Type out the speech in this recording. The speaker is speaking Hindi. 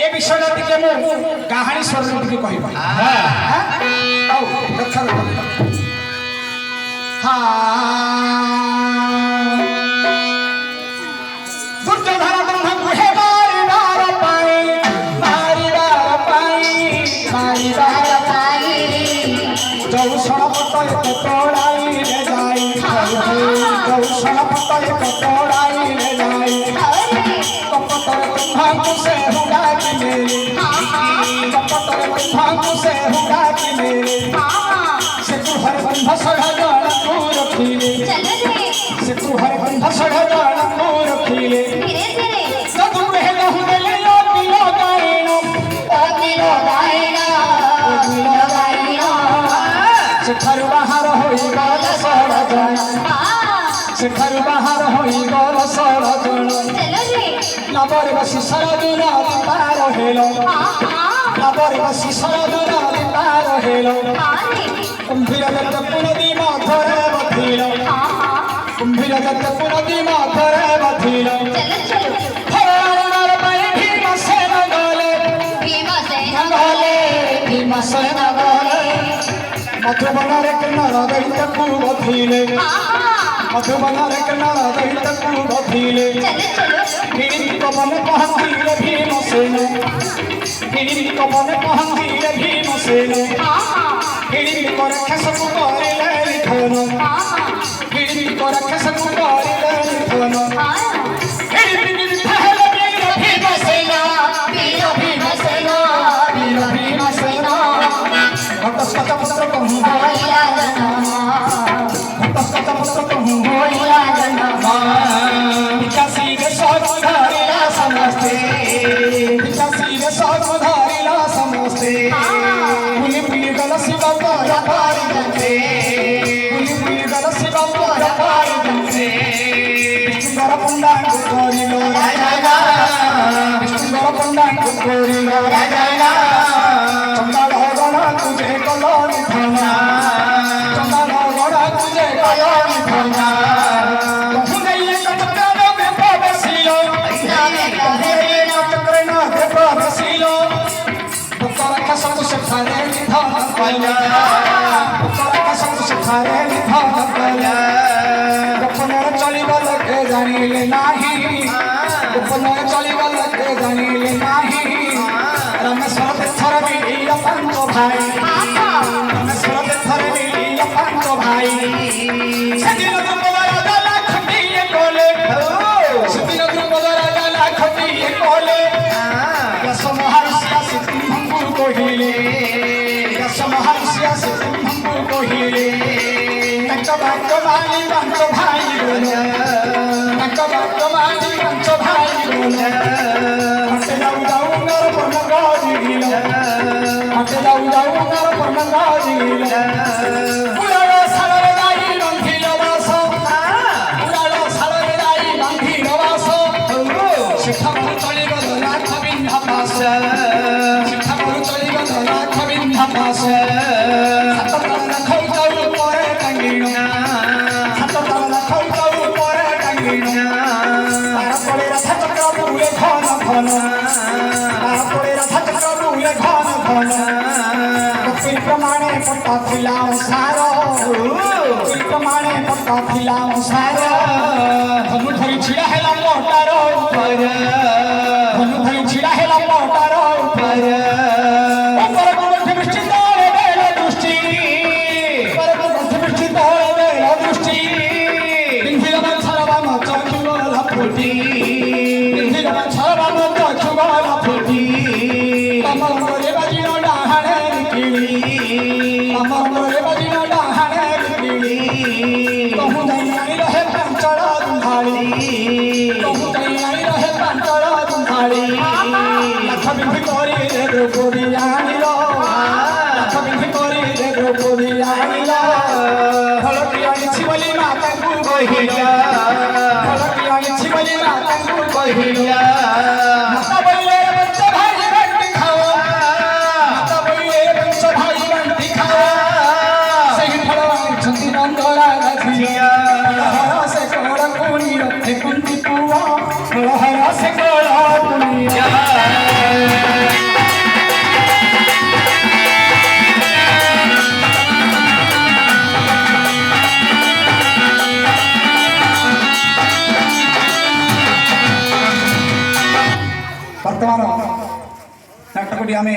ए विषय टिके मु कहानी स्वर टिके कहबा हां आओ रक्षा हां दुर्योधन ब्रह्म गुहे मारिबार पाई जो सणपत एक तोड़ाई ले जाई जो सणपत एक तोड़ाई ले जाई कपतर भांग से हुआ कि मेरे कपतर भांग से हुआ कि मेरे से तू हर बंध सड़गण को रखीले से तू हर बंध सड़गण को रखीले सब पहले हुए ले ओ किलो गाइनो से घर बाहर होई गल सड़गण से घर बाहर होई गल सड़गण नबर बसी सरदुर पार हेलो नबर बसी सरदुर पार हेलो कुंभीर दत्त पुनदी माथरे बथिलो कुंभीर दत्त पुनदी माथरे बथिलो फरार पाई भीमसेन गले मधुबन रे किन्नर दैत्य को बथिले मधुबन रे किन्नर दैत्य को बथिले हिड़ी कमल पहंतीले भीमसेन हिड़ी कमल पहंतीले भीमसेन हिड़ी को रखे सब करिले निधन हिड़ी को रखे सब करिले निधन हिड़ी बिन पहले भीमसेन घटस्कच पुत्र कहूँ घटस्कच पुत्र कहूँ विकासी रे सौधारिला समस्ते विकासी रे सौधारिला समस्ते पुली पुली गल शिव पर पार गंगे पुली पुली गल शिव पर पार गंगे विष्णुवर पुंडांग कोरिलो राजा विष्णुवर पुंडांग कोरिलो राजा चंदाल गण तुझे कलोनी थाना चंदाल गण तुझे कलोनी थाना चलिबे जानिले नाही चलिबे जानिले नाही रामेश्वर तीर्थर मिलिया पंच भाई रामेश्वर तीर्थर मिलिया पंच भाई सेदिन द्रुपद राजा लाखटिए कोले सेदिन द्रुपद राजा लाखटिए कोले यश महर्षि सिंहंगु कहिले यश महर्षि सिंहंगु कहिले तक भाग्यवानी पंच भाई बोले तक भाग्यवानी पंच भाई बोले हटे जाऊ जाऊ नर पन गाजिलो हटे जाऊ जाऊ नर पन गाजिलो उड़ालो सालरे दाई रंधिलो वासो उड़ालो सालरे दाई रंधिलो वासो शिखा चली गलो लाख बिंधा पास शिखा चली गलो लाख बिंधा पास प्रमाणे पट्टा खिलाओ सारो प्रमाणे पट्टा खिलाओ सारो धनु धरी छिड़ा हेला मोटार ऊपर धनु धरी छिड़ा हेला मोटार ऊपर ऊपर को दृष्टि तोड़े बेला दृष्टि ऊपर को दृष्टि तोड़े बेला दृष्टि बिंधिला छलवा मच चुगला फुटी बिंधिला छलवा मच चुगला फुटी कमल रे बाजिनो डाहाणे अमर बाजिनो डाहाणे कहूँ नहीं रहे पंचड़ दुधाड़ी कहूँ नहीं रहे पंचड़ दुधाड़ी लख बिंधी करी रे द्रौपदी आनिलो लख बिंधी करी रे द्रौपदी आनिलो फलकी आनिछि बोली माता को कहिला फलकी आनिछि बोली माता को कहिला माता बोले बच्चा भाई बंटी खाओ माता बोले बच्चा भाई बंटी खाओ सही फलवानी छंदी नंदरा गाथिया हर से कोड़ कोनी रखे कुंती पुआ हर से कोड़ कुनिया ବର୍ତ୍ତମାନ ନାଟକଟି ଆମେ